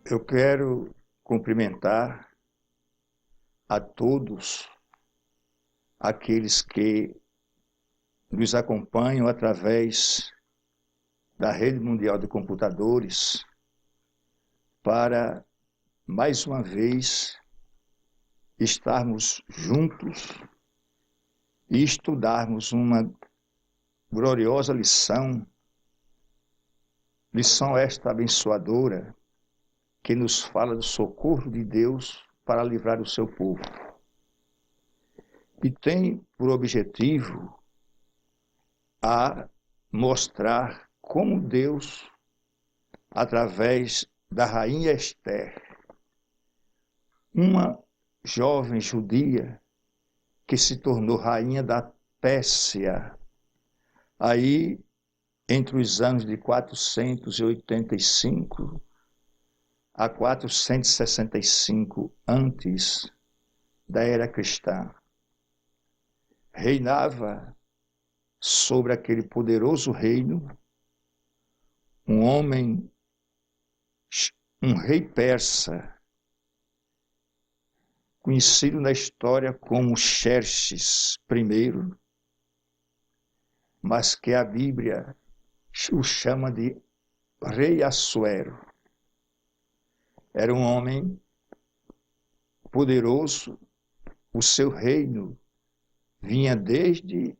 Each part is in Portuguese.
Eu quero cumprimentar a todos aqueles que nos acompanham através da Rede Mundial de Computadores para, mais uma vez, estarmos juntos e estudarmos uma gloriosa lição esta abençoadora, que nos fala do socorro de Deus para livrar o seu povo. E tem por objetivo a mostrar como Deus, através da rainha Esther, uma jovem judia que se tornou rainha da Pérsia, aí entre os anos de 485 a 465 antes da era cristã. Reinava sobre aquele poderoso reino um rei persa, conhecido na história como Xerxes I, mas que a Bíblia o chama de Rei Assuero. Era um homem poderoso, o seu reino vinha desde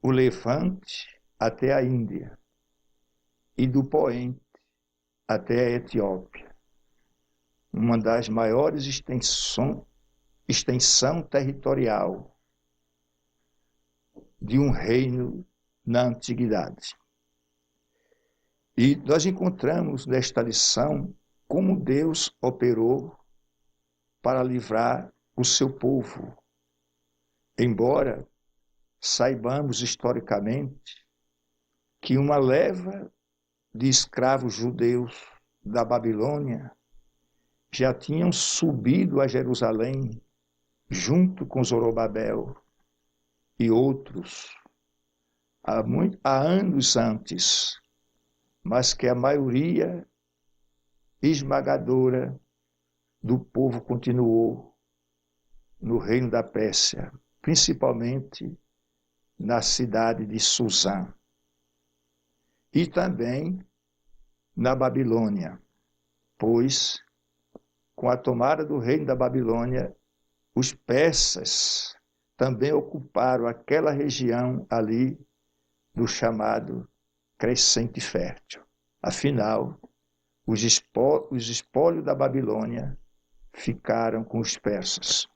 o Levante até a Índia e do Poente até a Etiópia, uma das maiores extensão territorial de um reino na antiguidade. E nós encontramos nesta lição como Deus operou para livrar o seu povo. Embora saibamos historicamente que uma leva de escravos judeus da Babilônia já tinham subido a Jerusalém junto com Zorobabel e outros há anos antes, mas que a maioria esmagadora do povo continuou no reino da Pérsia, principalmente na cidade de Suzã e também na Babilônia, pois com a tomada do reino da Babilônia, os persas também ocuparam aquela região ali do chamado Crescente Fértil. Afinal, os espólios da Babilônia ficaram com os persas.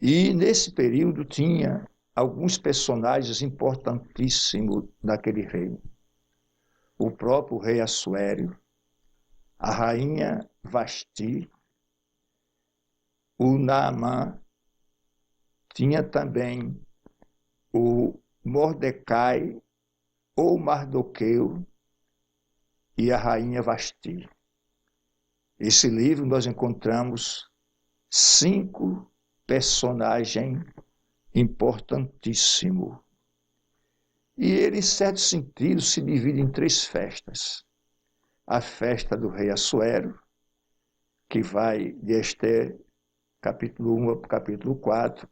E nesse período tinha alguns personagens importantíssimos naquele reino. O próprio rei Assuério, a rainha Vasti, o Naamã, tinha também o Mordecai ou Mardoqueu e a rainha Vasti. Esse livro nós encontramos 5 personagens importantíssimos. E ele, em certo sentido, se divide em 3 festas. A festa do rei Assuero, que vai de Esther, capítulo 1 ao capítulo 4,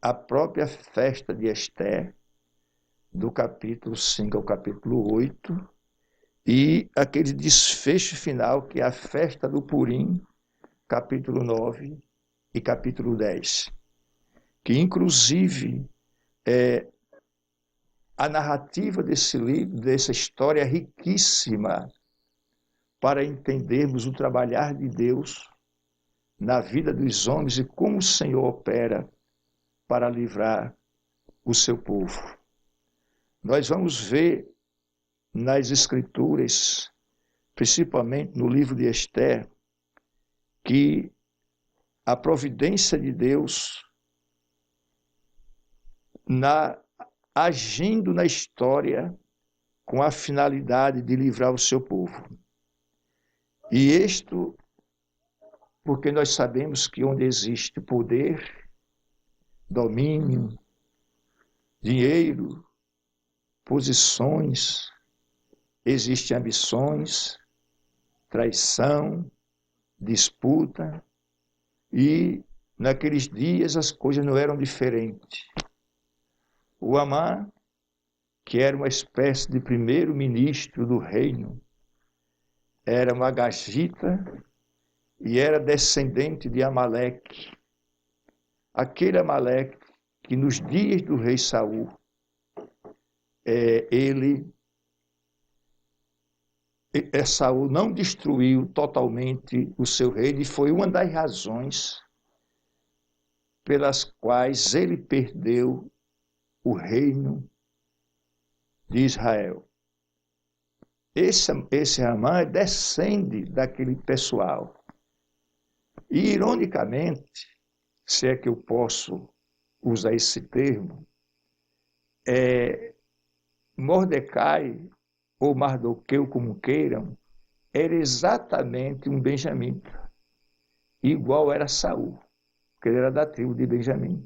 a própria festa de Esther, do capítulo 5 ao capítulo 8, e aquele desfecho final, que é a festa do Purim, capítulo 9 e capítulo 10, que inclusive a narrativa desse livro, dessa história, é riquíssima para entendermos o trabalhar de Deus na vida dos homens e como o Senhor opera para livrar o seu povo. Nós vamos ver nas Escrituras, principalmente no livro de Esther, que a providência de Deus agindo na história com a finalidade de livrar o seu povo. E isto porque nós sabemos que onde existe poder, domínio, dinheiro, posições, existem ambições, traição, disputa, e naqueles dias as coisas não eram diferentes. O Amã, que era uma espécie de primeiro-ministro do reino, era uma agagita e era descendente de Amaleque. Aquele Amaleque que nos dias do rei Saul, Saul não destruiu totalmente o seu reino e foi uma das razões pelas quais ele perdeu o reino de Israel. Esse Amã descende daquele pessoal. E, ironicamente, se é que eu posso usar esse termo, Mordecai, ou Mardoqueu, como queiram, era exatamente um benjamita, igual era Saul, porque ele era da tribo de Benjamim.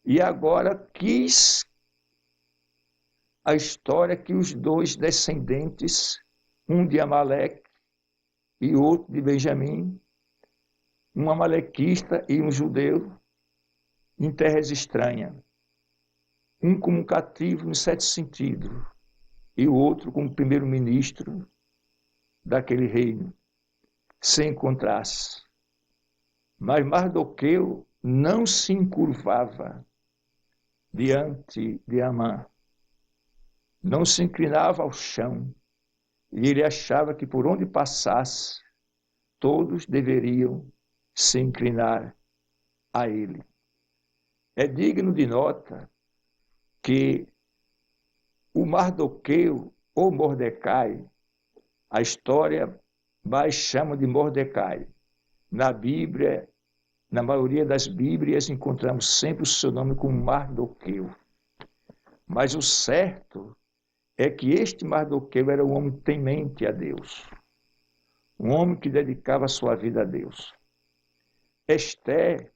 E agora quis a história que os dois descendentes, um de Amaleque e outro de Benjamim, um amalequista e um judeu, em terras estranhas, um como cativo no sete sentidos, e o outro como primeiro-ministro daquele reino, se encontrasse. Mas Mardoqueu não se encurvava diante de Amã, não se inclinava ao chão, e ele achava que por onde passasse, todos deveriam se inclinar a ele. É digno de nota que o Mardoqueu, ou Mordecai, a história mais chama de Mordecai. Na Bíblia, na maioria das Bíblias, encontramos sempre o seu nome como Mardoqueu. Mas o certo é que este Mardoqueu era um homem temente a Deus, um homem que dedicava a sua vida a Deus. Esté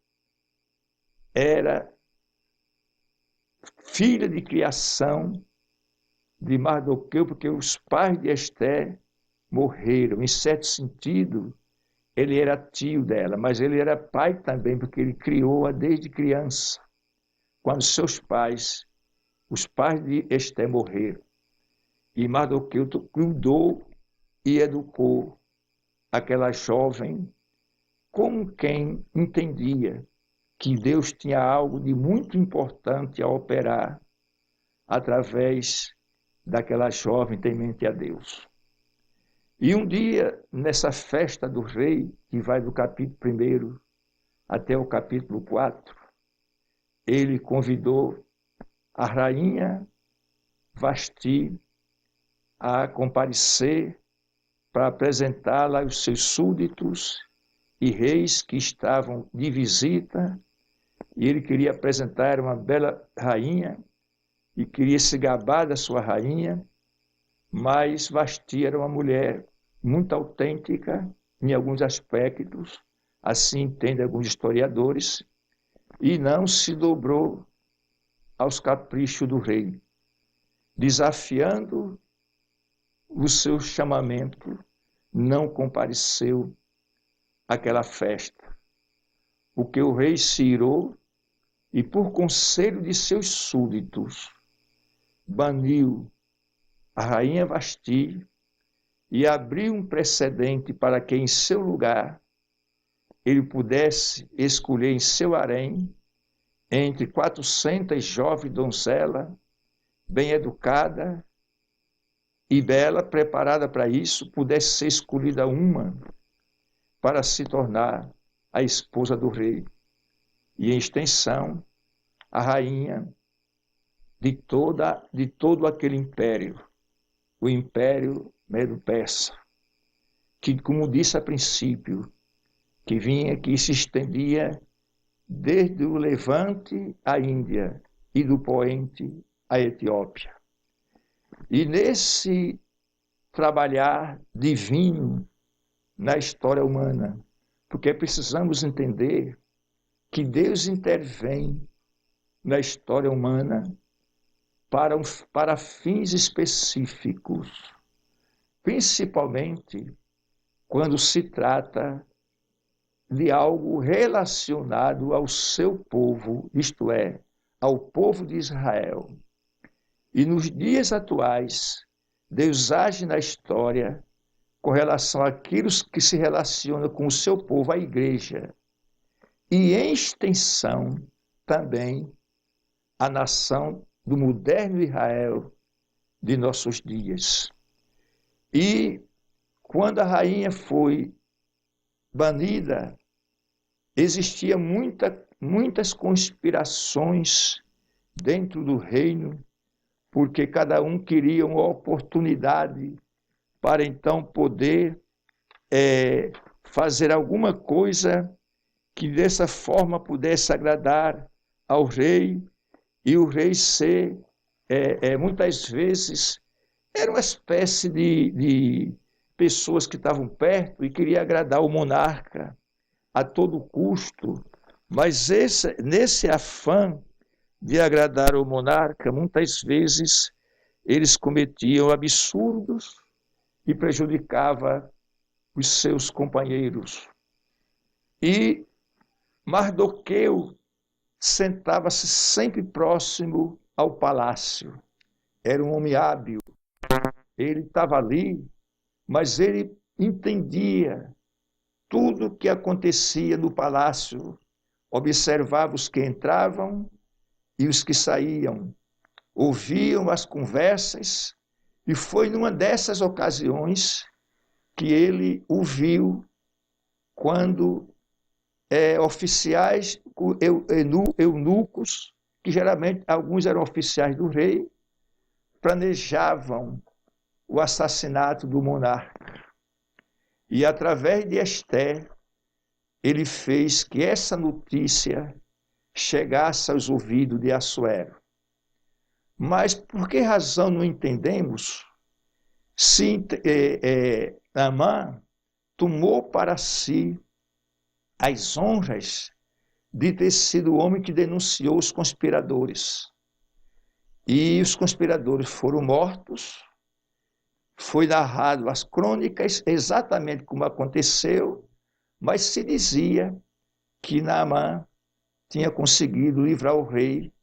era filha de criação de Mardoqueu, porque os pais de Esté morreram. Em certo sentido, ele era tio dela, mas ele era pai também, porque ele criou-a desde criança, quando os pais de Esté morreram. E Mardoqueu cuidou e educou aquela jovem como quem entendia que Deus tinha algo de muito importante a operar através daquela jovem temente a Deus. E um dia, nessa festa do rei, que vai do capítulo 1 até o capítulo 4, ele convidou a rainha Vasti a comparecer para apresentá-la aos seus súditos e reis que estavam de visita, e ele queria apresentar uma bela rainha e queria se gabar da sua rainha, mas Vasti era uma mulher muito autêntica em alguns aspectos, assim entendem alguns historiadores, e não se dobrou aos caprichos do rei, desafiando o seu chamamento, não compareceu àquela festa, porque o rei se irou e, por conselho de seus súditos, baniu a rainha Vasti e abriu um precedente para que, em seu lugar, ele pudesse escolher em seu harém, entre 400 jovens donzelas, bem educada e bela, preparada para isso, pudesse ser escolhida uma para se tornar a esposa do rei. E, em extensão, a rainha de todo aquele império, o Império Medo-Persa, que, como disse a princípio, que se estendia desde o Levante à Índia e do Poente à Etiópia. E nesse trabalhar divino na história humana, porque precisamos entender que Deus intervém na história humana para fins específicos, principalmente quando se trata de algo relacionado ao seu povo, isto é, ao povo de Israel. E nos dias atuais, Deus age na história com relação àquilo que se relaciona com o seu povo, a igreja, e em extensão também a nação do moderno Israel de nossos dias. E quando a rainha foi banida, existia muitas conspirações dentro do reino, porque cada um queria uma oportunidade para então poder fazer alguma coisa que dessa forma pudesse agradar ao rei, e o rei ser, muitas vezes, era uma espécie de pessoas que estavam perto e queria agradar o monarca a todo custo, mas nesse afã de agradar o monarca, muitas vezes eles cometiam absurdos e prejudicava os seus companheiros. E Mardoqueu sentava-se sempre próximo ao palácio. Era um homem hábil. Ele estava ali, mas ele entendia tudo o que acontecia no palácio, observava os que entravam e os que saíam, ouviam as conversas, e foi numa dessas ocasiões que ele o viu quando oficiais, eunucos, que geralmente alguns eram oficiais do rei, planejavam o assassinato do monarca. E através de Ester, ele fez que essa notícia chegasse aos ouvidos de Assuero. Mas por que razão não entendemos se Amã tomou para si as honras de ter sido o homem que denunciou os conspiradores? E os conspiradores foram mortos. Foi narrado as crônicas exatamente como aconteceu, mas se dizia que Naamã tinha conseguido livrar o rei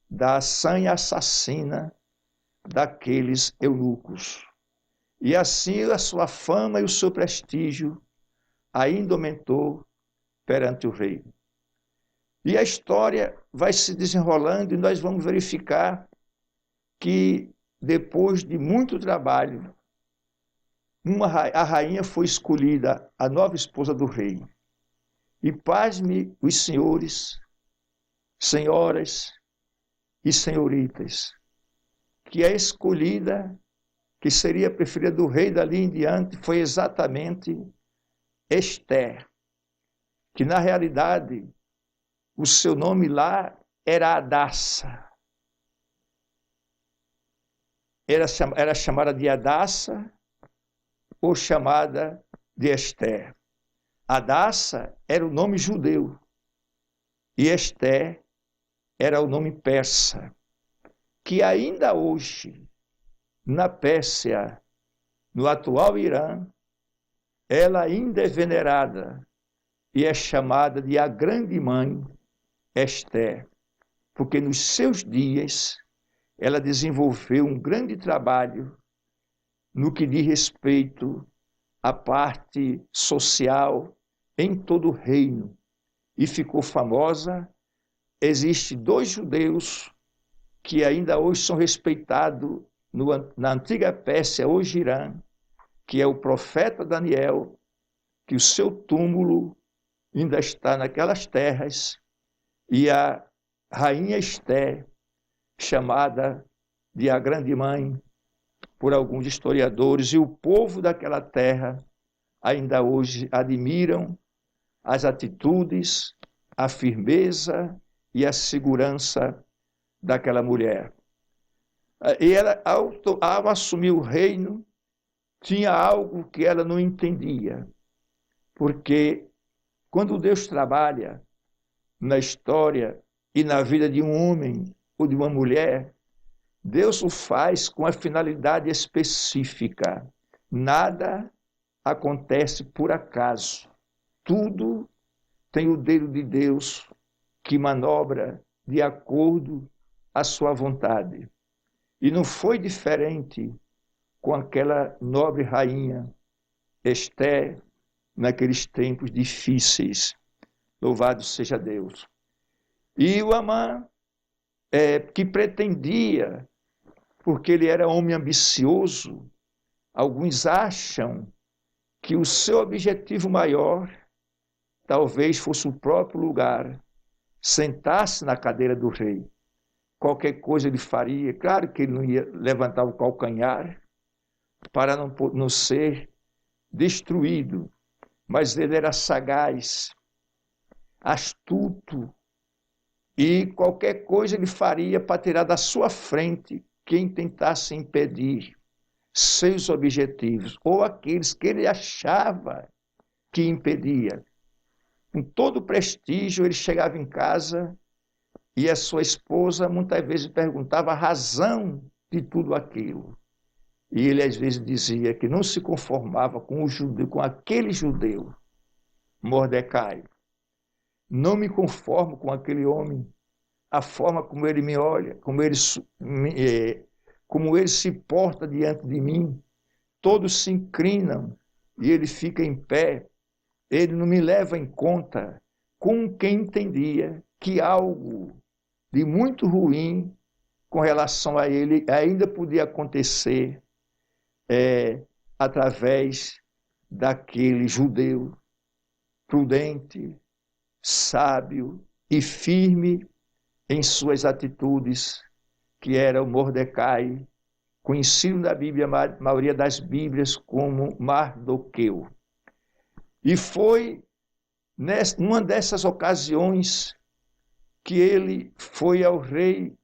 da ação assassina daqueles eunucos. E assim a sua fama e o seu prestígio ainda aumentou perante o rei. E a história vai se desenrolando e nós vamos verificar que, depois de muito trabalho, a rainha foi escolhida a nova esposa do rei. E pasme os senhores, senhoras e senhoritas, que a escolhida, que seria a preferida do rei dali em diante, foi exatamente Ester, que na realidade o seu nome lá era Hadassa. Era chamada de Hadassa ou chamada de Ester. Hadassa era o nome judeu e Ester era o nome persa, que ainda hoje, na Pérsia, no atual Irã, ela ainda é venerada e é chamada de a Grande Mãe Ester, porque nos seus dias ela desenvolveu um grande trabalho no que diz respeito à parte social em todo o reino e ficou famosa. Existem 2 judeus que ainda hoje são respeitados na antiga Pérsia, hoje Irã, que é o profeta Daniel, que o seu túmulo ainda está naquelas terras, e a rainha Ester, chamada de a Grande Mãe por alguns historiadores, e o povo daquela terra ainda hoje admiram as atitudes, a firmeza e a segurança daquela mulher. E ela, ao assumir o reino, tinha algo que ela não entendia, porque quando Deus trabalha na história e na vida de um homem ou de uma mulher, Deus o faz com a finalidade específica. Nada acontece por acaso. Tudo tem o dedo de Deus que manobra de acordo à sua vontade. E não foi diferente com aquela nobre rainha Esther naqueles tempos difíceis. Louvado seja Deus. E o Amã, que pretendia, porque ele era homem ambicioso, alguns acham que o seu objetivo maior talvez fosse o próprio lugar, sentar-se na cadeira do rei. Qualquer coisa ele faria, claro que ele não ia levantar o calcanhar para não ser destruído, mas ele era sagaz, astuto, e qualquer coisa ele faria para tirar da sua frente quem tentasse impedir seus objetivos, ou aqueles que ele achava que impedia. Com todo o prestígio, ele chegava em casa e a sua esposa muitas vezes perguntava a razão de tudo aquilo. E ele às vezes dizia que não se conformava com com aquele judeu, Mordecai. Não me conformo com aquele homem, a forma como ele me olha, como ele se porta diante de mim. Todos se inclinam e ele fica em pé. Ele não me leva em conta, com quem entendia que algo de muito ruim com relação a ele ainda podia acontecer através daquele judeu prudente, sábio e firme em suas atitudes, que era o Mordecai, conhecido na Bíblia, a maioria das Bíblias, como Mardoqueu. E foi numa dessas ocasiões que ele foi ao rei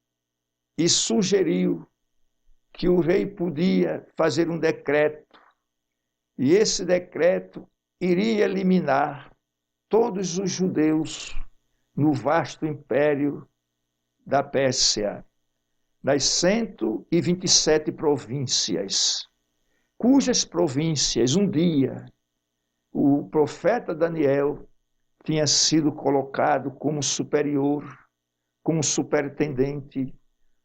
e sugeriu que o rei podia fazer um decreto, e esse decreto iria eliminar todos os judeus no vasto império da Pérsia, das 127 províncias, cujas províncias um dia o profeta Daniel tinha sido colocado como superior, como superintendente,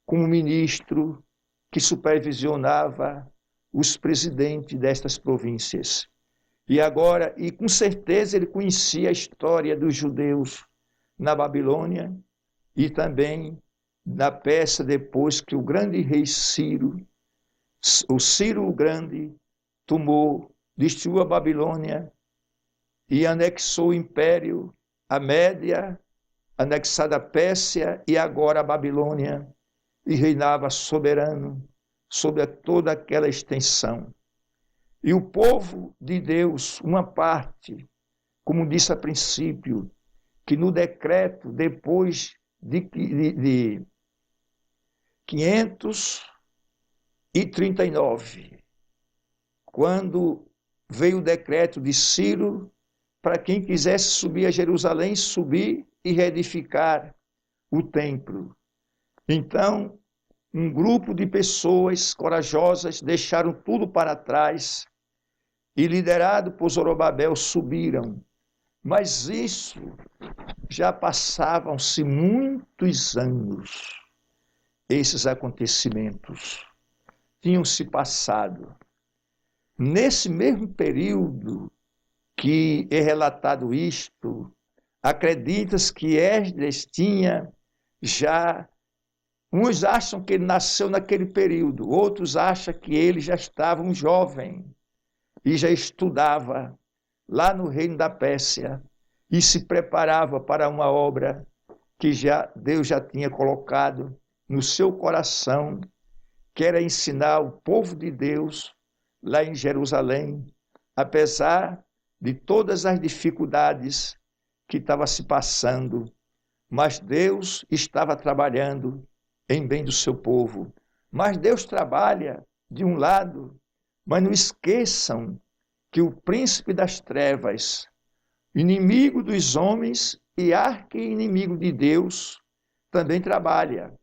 como ministro que supervisionava os presidentes destas províncias. E com certeza ele conhecia a história dos judeus na Babilônia e também na Pérsia, depois que o grande rei Ciro, o Ciro o Grande, destruiu a Babilônia e anexou o império, a Média, anexada a Pérsia e agora a Babilônia, e reinava soberano sobre toda aquela extensão. E o povo de Deus, uma parte, como disse a princípio, que no decreto, depois de 539, quando veio o decreto de Ciro, para quem quisesse subir a Jerusalém, subir e reedificar o templo. Então, um grupo de pessoas corajosas deixaram tudo para trás e, liderado por Zorobabel, subiram. Mas isso já passavam-se muitos anos. Esses acontecimentos tinham se passado. Nesse mesmo período que é relatado isto, acredita-se que Esdras tinha já... Uns acham que ele nasceu naquele período, outros acham que ele já estava um jovem e já estudava lá no reino da Pérsia e se preparava para uma obra que Deus já tinha colocado no seu coração, que era ensinar o povo de Deus lá em Jerusalém, apesar de todas as dificuldades que estava se passando, mas Deus estava trabalhando em bem do seu povo. Mas Deus trabalha de um lado, mas não esqueçam que o príncipe das trevas, inimigo dos homens e arqui-inimigo de Deus, também trabalha,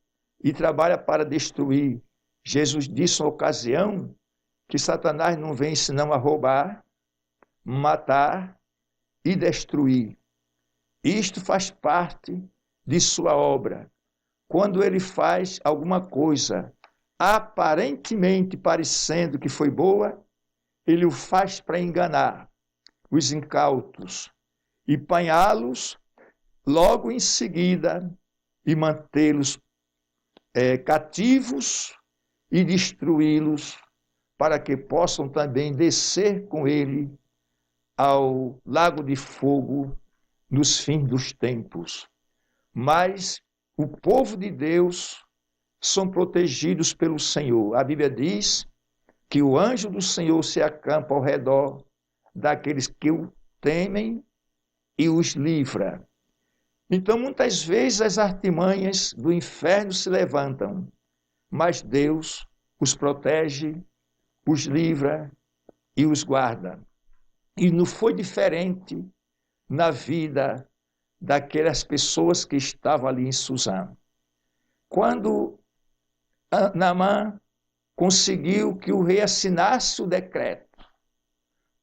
e trabalha para destruir. Jesus disse na ocasião que Satanás não vem senão a roubar, matar e destruir. Isto faz parte de sua obra. Quando ele faz alguma coisa aparentemente parecendo que foi boa, ele o faz para enganar os incautos e apanhá-los logo em seguida e mantê-los cativos e destruí-los para que possam também descer com ele ao lago de fogo nos fins dos tempos. Mas o povo de Deus são protegidos pelo Senhor. A Bíblia diz que o anjo do Senhor se acampa ao redor daqueles que o temem e os livra. Então, muitas vezes, as artimanhas do inferno se levantam, mas Deus os protege, os livra e os guarda. E não foi diferente na vida daquelas pessoas que estavam ali em Suzã. Quando Naamã conseguiu que o rei assinasse o decreto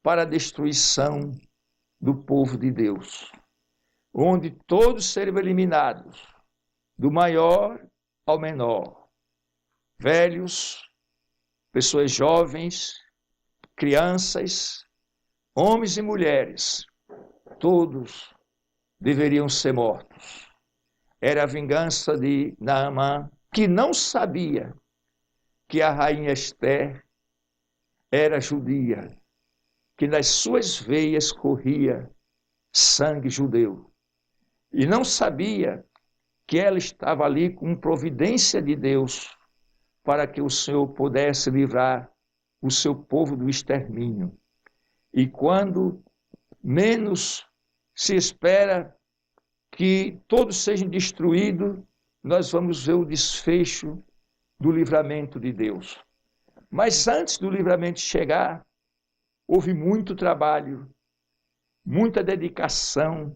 para a destruição do povo de Deus, onde todos seriam eliminados, do maior ao menor, velhos, pessoas jovens, crianças, homens e mulheres, todos deveriam ser mortos. Era a vingança de Naamã, que não sabia que a rainha Ester era judia, que nas suas veias corria sangue judeu. E não sabia que ela estava ali com providência de Deus para que o Senhor pudesse livrar o seu povo do extermínio. E quando menos se espera que todos sejam destruídos, nós vamos ver o desfecho do livramento de Deus. Mas antes do livramento chegar, houve muito trabalho, muita dedicação,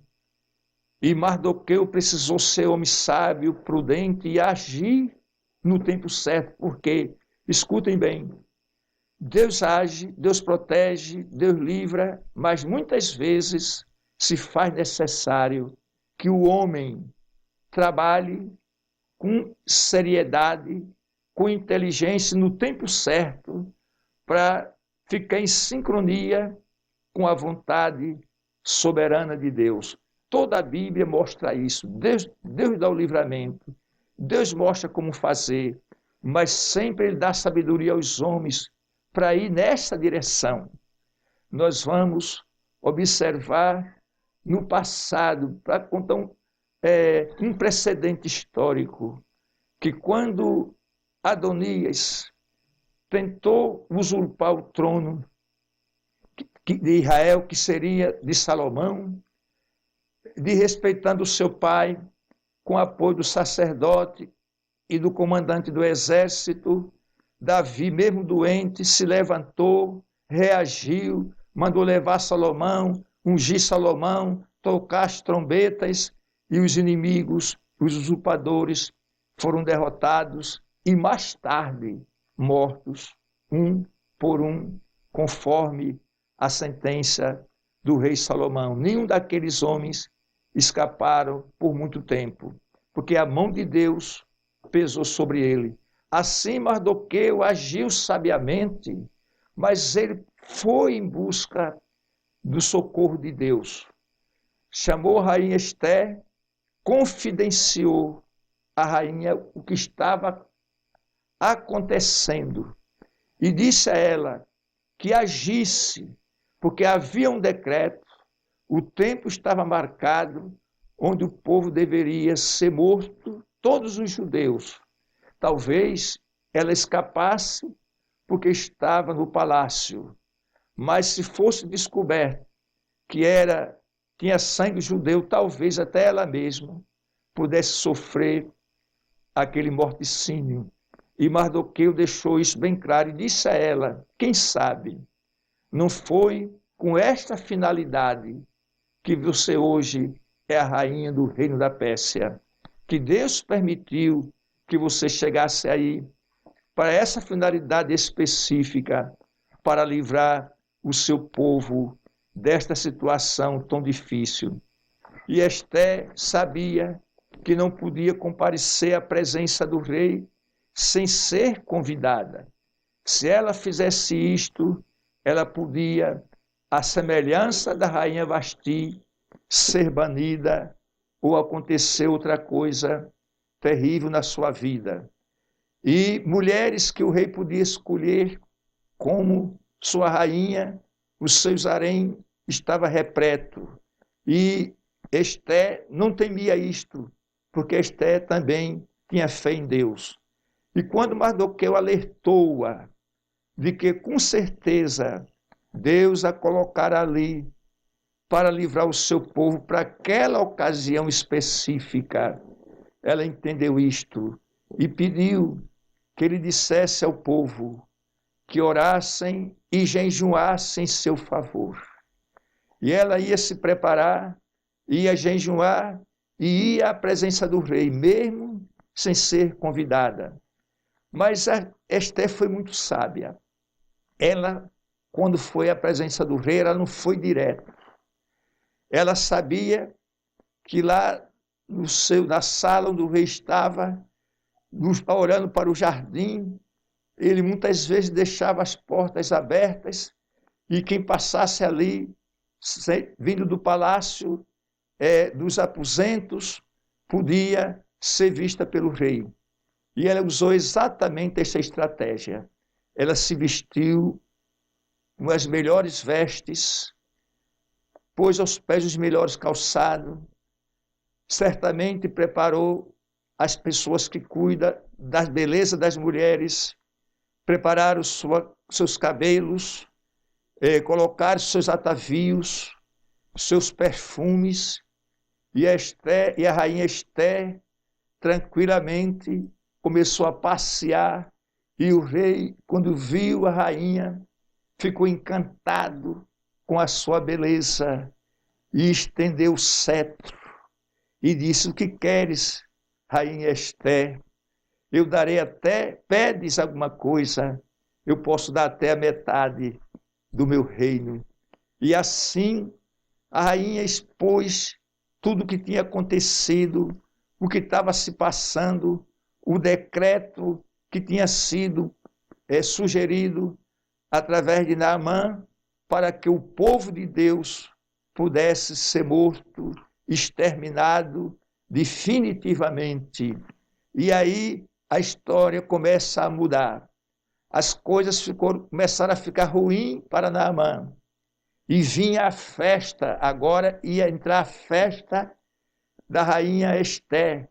e Mardoqueu precisou ser homem sábio, prudente e agir no tempo certo, porque, escutem bem, Deus age, Deus protege, Deus livra, mas muitas vezes se faz necessário que o homem trabalhe com seriedade, com inteligência, no tempo certo, para ficar em sincronia com a vontade soberana de Deus. Toda a Bíblia mostra isso. Deus dá o livramento, Deus mostra como fazer, mas sempre Ele dá sabedoria aos homens para ir nessa direção. Nós vamos observar no passado, para contar um precedente histórico, que quando Adonias tentou usurpar o trono de Israel, que seria de Salomão, desrespeitando o seu pai, com apoio do sacerdote e do comandante do exército, Davi, mesmo doente, se levantou, reagiu, mandou levar Salomão, ungir Salomão, tocar as trombetas, e os inimigos, os usurpadores, foram derrotados e mais tarde mortos, um por um, conforme a sentença do rei Salomão. Nenhum daqueles homens escaparam por muito tempo, porque a mão de Deus pesou sobre ele. Assim Mardoqueu agiu sabiamente, mas ele foi em busca do socorro de Deus. Chamou a rainha Ester, confidenciou à rainha o que estava acontecendo e disse a ela que agisse, porque havia um decreto, o tempo estava marcado onde o povo deveria ser morto, todos os judeus. Talvez ela escapasse porque estava no palácio, mas se fosse descoberto que tinha sangue judeu, talvez até ela mesma pudesse sofrer aquele morticínio. E Mardoqueu deixou isso bem claro e disse a ela, quem sabe, não foi com esta finalidade que você hoje é a rainha do reino da Pérsia, que Deus permitiu que você chegasse aí para essa finalidade específica, para livrar o seu povo desta situação tão difícil. E Esté sabia que não podia comparecer à presença do rei sem ser convidada. Se ela fizesse isto, ela podia, à semelhança da rainha Vasti, ser banida ou acontecer outra coisa terrível na sua vida. E mulheres que o rei podia escolher como sua rainha, o seu harém estava repleto. E Esté não temia isto, porque Esté também tinha fé em Deus. E quando Mardoqueu alertou-a de que, com certeza, Deus a colocara ali para livrar o seu povo para aquela ocasião específica, ela entendeu isto e pediu que ele dissesse ao povo que orassem e jejuassem em seu favor. E ela ia se preparar, ia jejuar e ia à presença do rei, mesmo sem ser convidada. Mas Esté foi muito sábia. Ela, quando foi à presença do rei, ela não foi direto. Ela sabia que lá na sala onde o rei estava, olhando para o jardim, ele muitas vezes deixava as portas abertas e quem passasse ali, vindo do palácio, dos aposentos, podia ser vista pelo rei. E ela usou exatamente essa estratégia. Ela se vestiu com as melhores vestes, pôs aos pés os melhores calçados, certamente preparou as pessoas que cuidam da beleza das mulheres, prepararam seus cabelos, colocaram seus atavios, seus perfumes, e a rainha Esté tranquilamente começou a passear, e o rei, quando viu a rainha, ficou encantado com a sua beleza e estendeu o cetro e disse: o que queres, rainha Esté? Eu darei até, pedes alguma coisa, eu posso dar até a metade do meu reino. E assim a rainha expôs tudo o que tinha acontecido, o que estava se passando, o decreto que tinha sido sugerido através de Naamã para que o povo de Deus pudesse ser morto, exterminado definitivamente. E aí a história começa a mudar. As coisas começaram a ficar ruins para Naamã. E vinha a festa, agora ia entrar a festa da rainha Esté,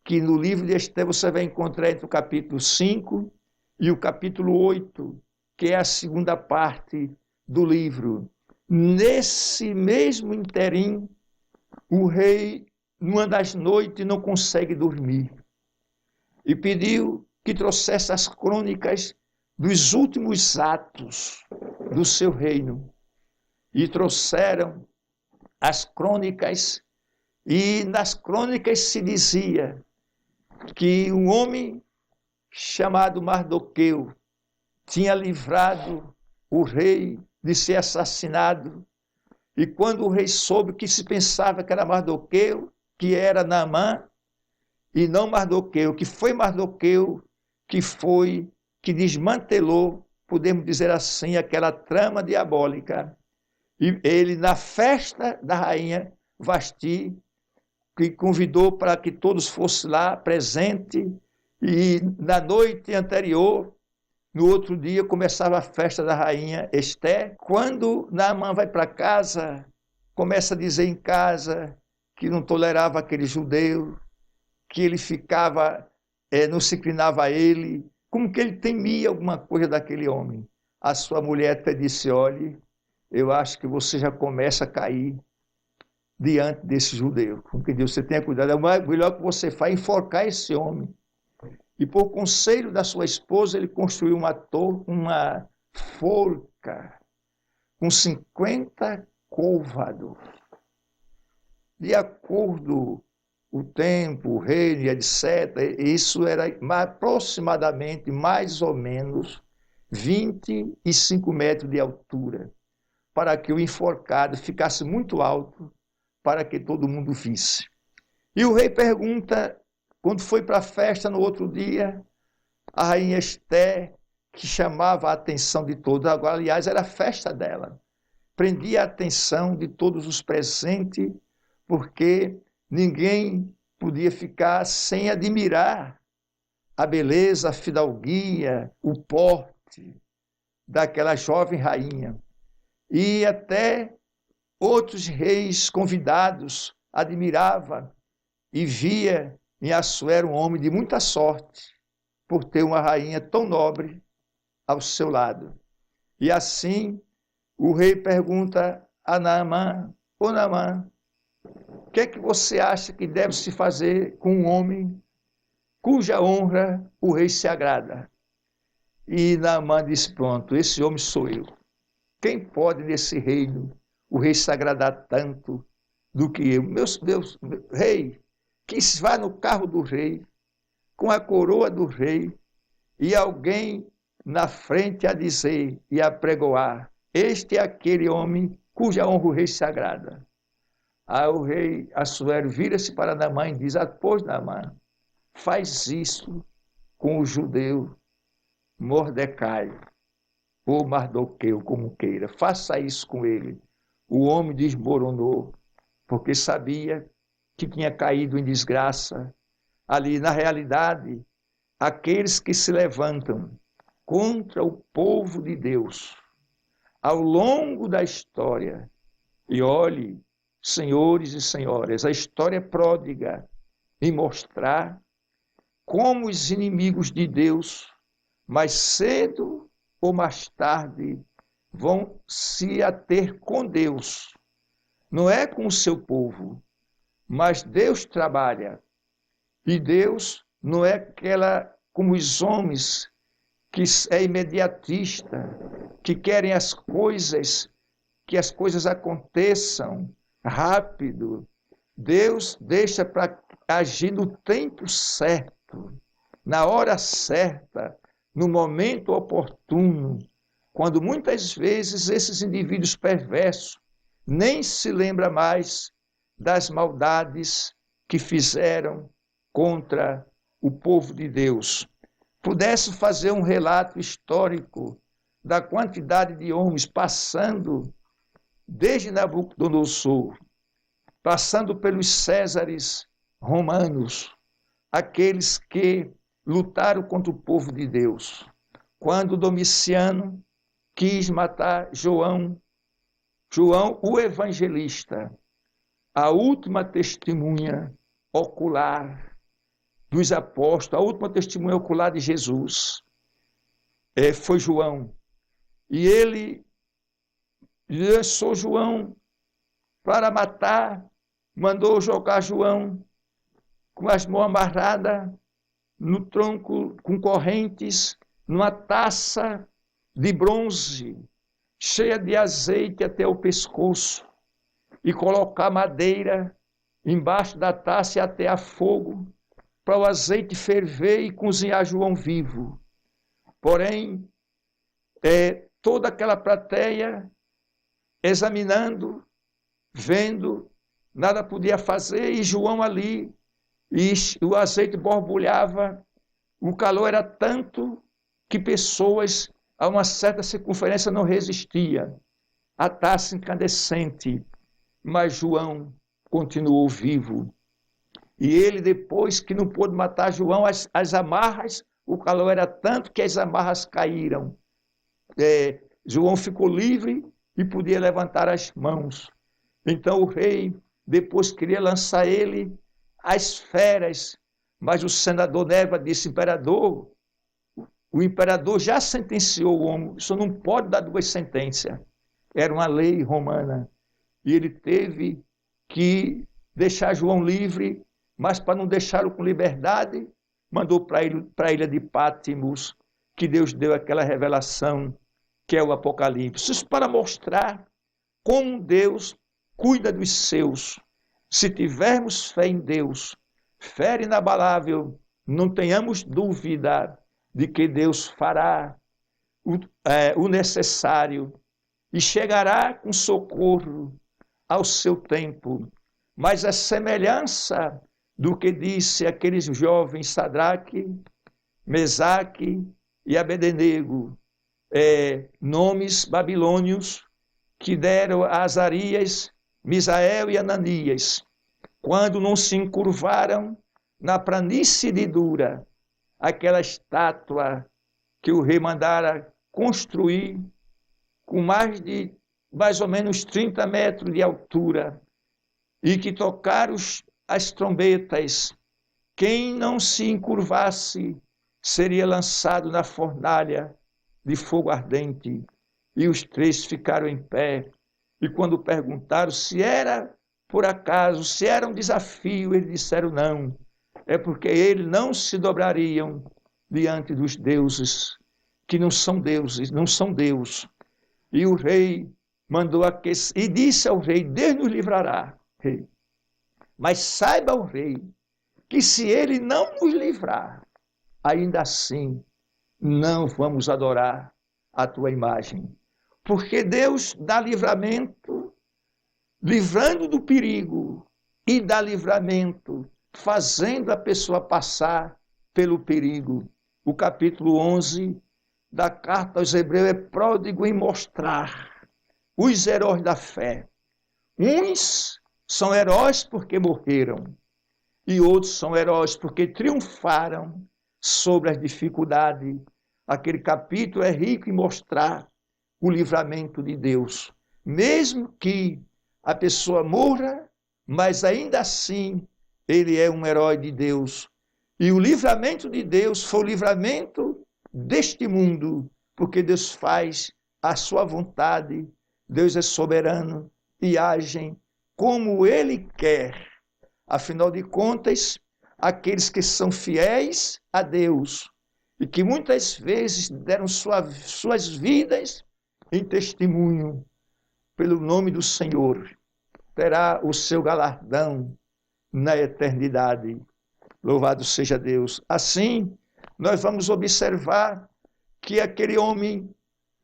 que no livro de Esté você vai encontrar entre o capítulo 5 e o capítulo 8, que é a segunda parte do livro. Nesse mesmo interim, o rei, numa das noites, não consegue dormir. E pediu que trouxesse as crônicas dos últimos atos do seu reino. E trouxeram as crônicas, e nas crônicas se dizia que um homem chamado Mardoqueu tinha livrado o rei de ser assassinado. E quando o rei soube, que se pensava que era Mardoqueu, que era Naamã, e não Mardoqueu, que foi Mardoqueu que desmantelou, podemos dizer assim, aquela trama diabólica. E ele, na festa da rainha Vasti, que convidou para que todos fossem lá presente, e na noite anterior, no outro dia, começava a festa da rainha Esté. Quando Naamã vai para casa, começa a dizer em casa que não tolerava aquele judeu, que ele ficava, não se inclinava a ele, como que ele temia alguma coisa daquele homem. A sua mulher até disse: olhe, eu acho que você já começa a cair diante desse judeu. Com que Deus, você tenha cuidado, é o melhor que você faz é enforcar esse homem. E por conselho da sua esposa, ele construiu uma forca com 50 côvados. De acordo com o tempo, o reino, etc., isso era aproximadamente, mais ou menos, 25 metros de altura. para que o enforcado ficasse muito alto, para que todo mundo visse. E o rei pergunta, quando foi para a festa no outro dia, a rainha Esté, que chamava a atenção de todos, agora, aliás, era a festa dela, prendia a atenção de todos os presentes, porque ninguém podia ficar sem admirar a beleza, a fidalguia, o porte daquela jovem rainha. E até outros reis convidados admiravam e via em Assuero um homem de muita sorte, por ter uma rainha tão nobre ao seu lado. E assim o rei pergunta a Naamã: ô Naamã, o que é que você acha que deve se fazer com um homem cuja honra o rei se agrada? E Naamã diz: pronto, esse homem sou eu. Quem pode nesse reino o rei se agradar tanto do que eu? Meu Deus, rei, que vá no carro do rei, com a coroa do rei, e alguém na frente a dizer e a pregoar: este é aquele homem cuja honra o rei se agrada. Aí o rei Assuero vira-se para Naamã e diz: pois, Naamã, faz isso com o judeu Mordecai, ou Mardoqueu, como queira, faça isso com ele. O homem desmoronou, porque sabia que tinha caído em desgraça. Ali, na realidade, aqueles que se levantam contra o povo de Deus ao longo da história, e olhe, senhores e senhoras, a história é pródiga em mostrar como os inimigos de Deus, mais cedo ou mais tarde, vão se ater com Deus. Não é com o seu povo, mas Deus trabalha. E Deus não é aquela como os homens que é imediatista, que querem que as coisas aconteçam rápido. Deus deixa para agir no tempo certo, na hora certa, no momento oportuno, quando muitas vezes esses indivíduos perversos nem se lembram mais das maldades que fizeram contra o povo de Deus. Pudesse fazer um relato histórico da quantidade de homens passando desde Nabucodonosor, passando pelos Césares romanos, aqueles que lutaram contra o povo de Deus. Quando Domiciano quis matar João o evangelista, a última testemunha ocular dos apóstolos, a última testemunha ocular de Jesus, foi João. E ele lançou João para matar, mandou jogar João com as mãos amarradas no tronco, com correntes, numa taça de bronze, cheia de azeite até o pescoço, e colocar madeira embaixo da taça e até a fogo, para o azeite ferver e cozinhar João vivo. Porém, toda aquela plateia, examinando, vendo, nada podia fazer, e João ali, e o azeite borbulhava, o calor era tanto que pessoas a uma certa circunferência não resistiam. A taça incandescente, mas João continuou vivo. E ele, depois que não pôde matar João, as amarras, o calor era tanto que as amarras caíram. João ficou livre e podia levantar as mãos. Então o rei, depois queria lançar ele às feras, mas o senador Nerva disse: imperador, o imperador já sentenciou o homem, isso não pode dar duas sentenças. Era uma lei romana. E ele teve que deixar João livre, mas para não deixá-lo com liberdade, mandou para a ilha de Pátimos, que Deus deu aquela revelação, que é o Apocalipse. Isso para mostrar como Deus cuida dos seus. Se tivermos fé em Deus, fé inabalável, não tenhamos dúvida de que Deus fará o necessário e chegará com socorro ao seu tempo. Mas a semelhança do que disse aqueles jovens Sadraque, Mesaque e Abednego, nomes babilônios que deram a Azarias, Misael e Ananias, quando não se encurvaram na planície de Dura, aquela estátua que o rei mandara construir com mais ou menos 30 metros de altura, e que tocaram as trombetas. Quem não se encurvasse seria lançado na fornalha de fogo ardente. E os três ficaram em pé. E quando perguntaram se era por acaso, se era um desafio, eles disseram não. É porque eles não se dobrariam diante dos deuses, que não são deuses, não são Deus. E o rei mandou aquecer, e disse ao rei: Deus nos livrará, rei. Mas saiba o rei que se ele não nos livrar, ainda assim não vamos adorar a tua imagem. Porque Deus dá livramento, livrando do perigo, e dá livramento, fazendo a pessoa passar pelo perigo. O capítulo 11 da carta aos Hebreus é pródigo em mostrar os heróis da fé. Uns são heróis porque morreram, e outros são heróis porque triunfaram sobre as dificuldades. Aquele capítulo é rico em mostrar o livramento de Deus. Mesmo que a pessoa morra, mas ainda assim ele é um herói de Deus. E o livramento de Deus foi o livramento deste mundo, porque Deus faz a sua vontade, Deus é soberano e age como Ele quer. Afinal de contas, aqueles que são fiéis a Deus e que muitas vezes deram suas vidas em testemunho pelo nome do Senhor, terá o seu galardão na eternidade. Louvado seja Deus. Assim, nós vamos observar que aquele homem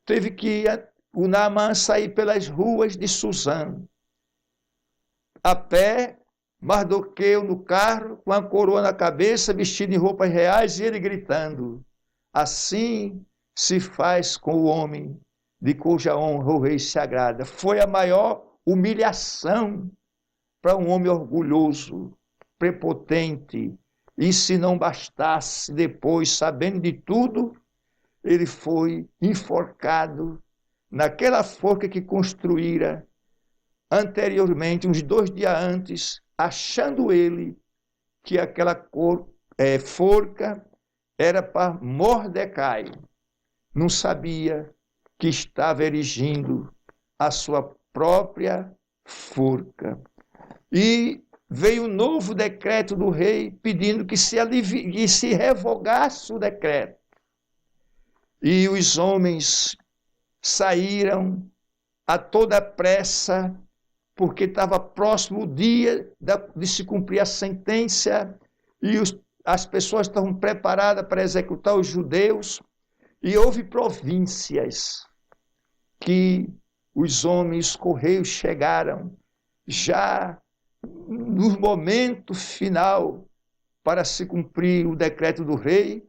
teve que o Naamã sair pelas ruas de Suzã, a pé, Mardoqueu no carro, com a coroa na cabeça, vestido em roupas reais, e ele gritando: assim se faz com o homem de cuja honra o rei se agrada. Foi a maior humilhação para um homem orgulhoso, prepotente, e se não bastasse, depois, sabendo de tudo, ele foi enforcado naquela forca que construíra anteriormente, uns 2 dias antes, achando ele que aquela forca era para Mordecai. Não sabia que estava erigindo a sua própria forca. E veio um novo decreto do rei pedindo que se revogasse o decreto. E os homens saíram a toda pressa, porque estava próximo o dia de se cumprir a sentença, e as pessoas estavam preparadas para executar os judeus, e houve províncias que os homens correios chegaram já no momento final para se cumprir o decreto do rei.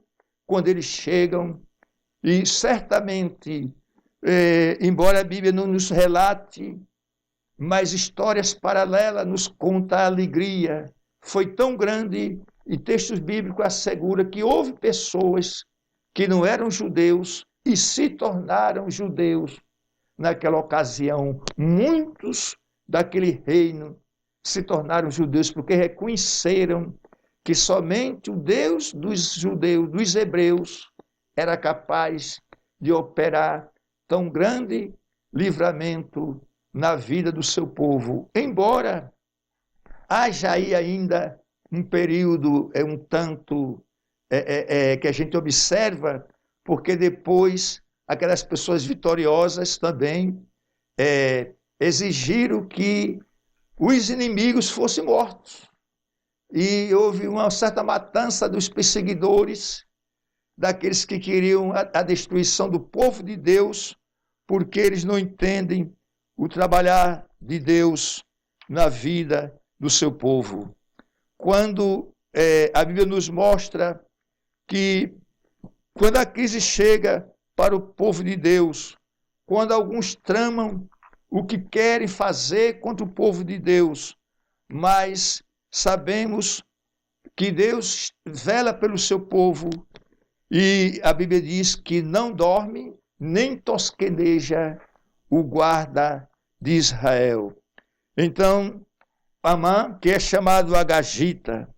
Quando eles chegam, e certamente, embora a Bíblia não nos relate, mas histórias paralelas nos contam a alegria. Foi tão grande, e textos bíblicos asseguram que houve pessoas que não eram judeus e se tornaram judeus naquela ocasião. Muitos daquele reino se tornaram judeus porque reconheceram que somente o Deus dos judeus, dos hebreus, era capaz de operar tão grande livramento na vida do seu povo. Embora haja aí ainda um período um tanto que a gente observa, porque depois aquelas pessoas vitoriosas também exigiram que os inimigos fossem mortos. E houve uma certa matança dos perseguidores, daqueles que queriam a destruição do povo de Deus, porque eles não entendem o trabalhar de Deus na vida do seu povo. Quando a Bíblia nos mostra que quando a crise chega para o povo de Deus, quando alguns tramam o que querem fazer contra o povo de Deus, mas sabemos que Deus vela pelo seu povo e a Bíblia diz que não dorme nem tosqueneja o guarda de Israel. Então, Amã, que é chamado Agagita,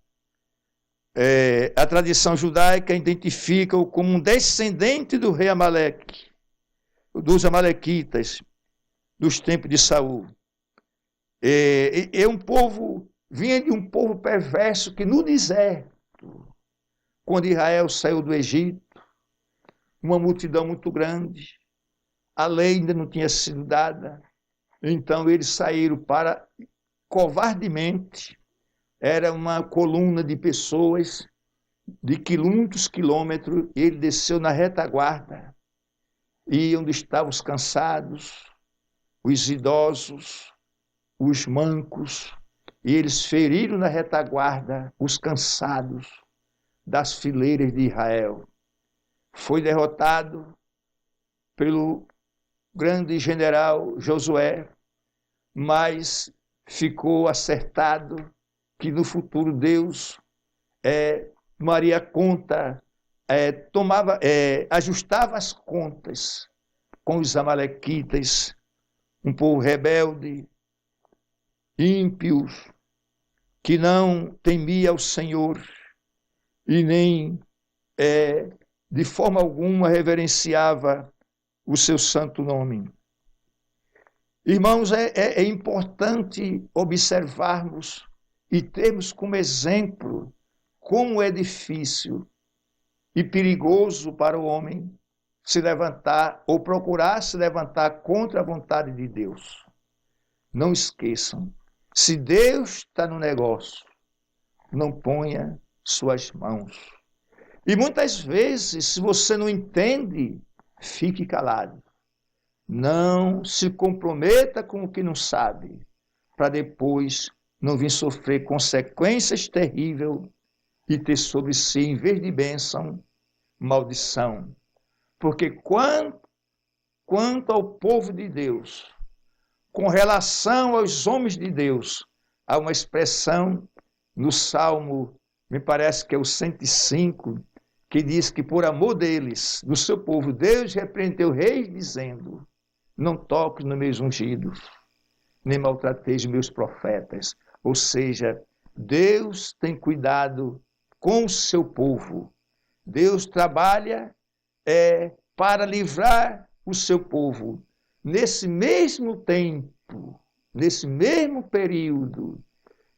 a tradição judaica identifica-o como um descendente do rei Amaleque, dos amalequitas, dos tempos de Saul. Vinha de um povo perverso que no deserto, quando Israel saiu do Egito, uma multidão muito grande, a lei ainda não tinha sido dada, então eles saíram para covardemente, era uma coluna de pessoas de muitos quilômetros, e ele desceu na retaguarda, e onde estavam os cansados, os idosos, os mancos, e eles feriram na retaguarda os cansados das fileiras de Israel. Foi derrotado pelo grande general Josué, mas ficou acertado que no futuro Deus tomaria conta, ajustava as contas com os amalequitas, um povo rebelde, ímpio, que não temia ao Senhor e nem de forma alguma reverenciava o seu santo nome. Irmãos, é importante observarmos e termos como exemplo como é difícil e perigoso para o homem se levantar ou procurar se levantar contra a vontade de Deus. Não esqueçam, se Deus está no negócio, não ponha suas mãos. E muitas vezes, se você não entende, fique calado. Não se comprometa com o que não sabe, para depois não vir sofrer consequências terríveis e ter sobre si, em vez de bênção, maldição. Porque quanto ao povo de Deus, com relação aos homens de Deus, há uma expressão no Salmo, me parece que é o 105, que diz que por amor deles, do seu povo, Deus repreendeu reis dizendo: não toques nos meus ungidos, nem maltrateis meus profetas. Ou seja, Deus tem cuidado com o seu povo. Deus trabalha para livrar o seu povo. Nesse mesmo tempo, nesse mesmo período,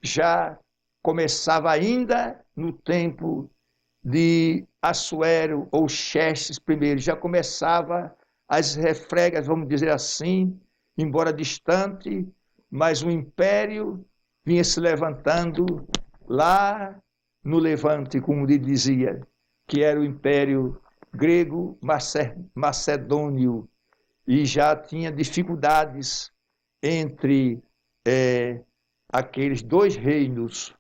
já começava ainda no tempo de Assuero ou Xerxes I, já começava as refregas, vamos dizer assim, embora distante, mas o império vinha se levantando lá no Levante, como ele dizia, que era o império grego macedônio, e já tinha dificuldades entre aqueles dois reinos,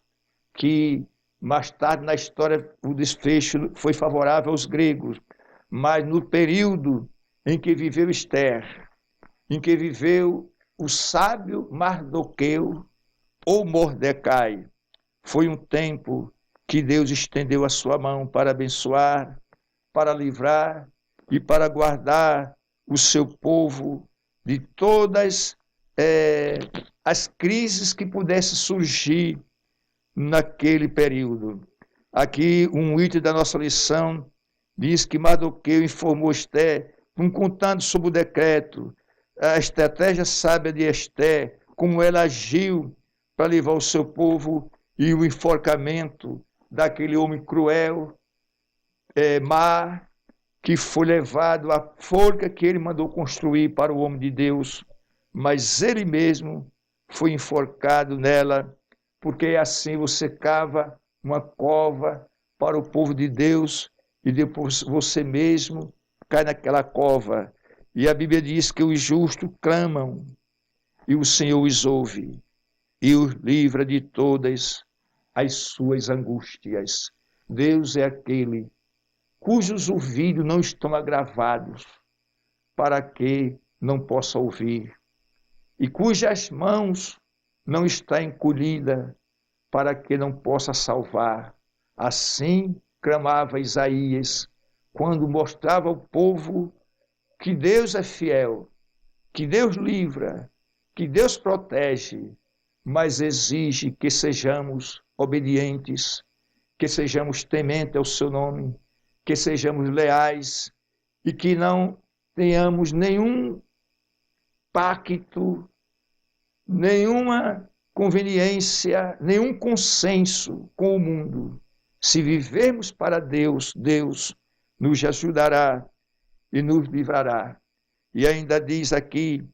que mais tarde na história o desfecho foi favorável aos gregos, mas no período em que viveu Esther, em que viveu o sábio Mardoqueu ou Mordecai, foi um tempo que Deus estendeu a sua mão para abençoar, para livrar e para guardar o seu povo de todas as crises que pudessem surgir naquele período. Aqui um item da nossa lição diz que Mardoqueu informou Esther, contando sobre o decreto, a estratégia sábia de Esther, como ela agiu para livrar o seu povo e o enforcamento daquele homem cruel, má, que foi levado à forca que ele mandou construir para o homem de Deus, mas ele mesmo foi enforcado nela, porque assim você cava uma cova para o povo de Deus e depois você mesmo cai naquela cova. E a Bíblia diz que os justos clamam e o Senhor os ouve e os livra de todas as suas angústias. Deus é aquele cujos ouvidos não estão agravados para que não possa ouvir, e cujas mãos não está encolhida para que não possa salvar. Assim clamava Isaías, quando mostrava ao povo que Deus é fiel, que Deus livra, que Deus protege, mas exige que sejamos obedientes, que sejamos tementes ao seu nome, que sejamos leais e que não tenhamos nenhum pacto, nenhuma conveniência, nenhum consenso com o mundo. Se vivermos para Deus, Deus nos ajudará e nos livrará. E ainda diz aqui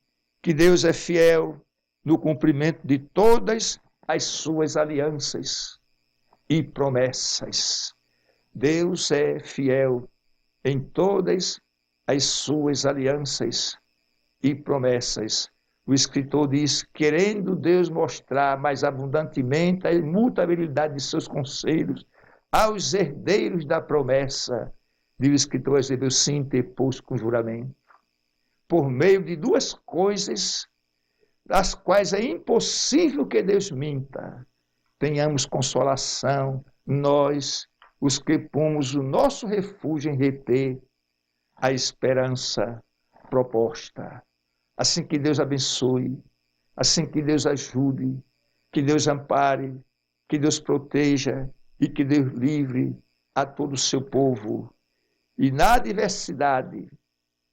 que Deus é fiel no cumprimento de todas as suas alianças e promessas. Deus é fiel em todas as suas alianças e promessas. O escritor diz, querendo Deus mostrar mais abundantemente a imutabilidade de seus conselhos aos herdeiros da promessa, diz o escritor aos Hebreus, se interpôs com juramento, por meio de duas coisas, das quais é impossível que Deus minta. Tenhamos consolação, nós, os que pomos o nosso refúgio em reter a esperança proposta. Assim que Deus abençoe, assim que Deus ajude, que Deus ampare, que Deus proteja e que Deus livre a todo o seu povo. E na adversidade,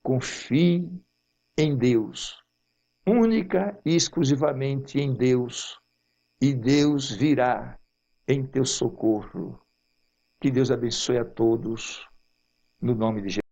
confie em Deus, única e exclusivamente em Deus, e Deus virá em teu socorro. Que Deus abençoe a todos, no nome de Jesus.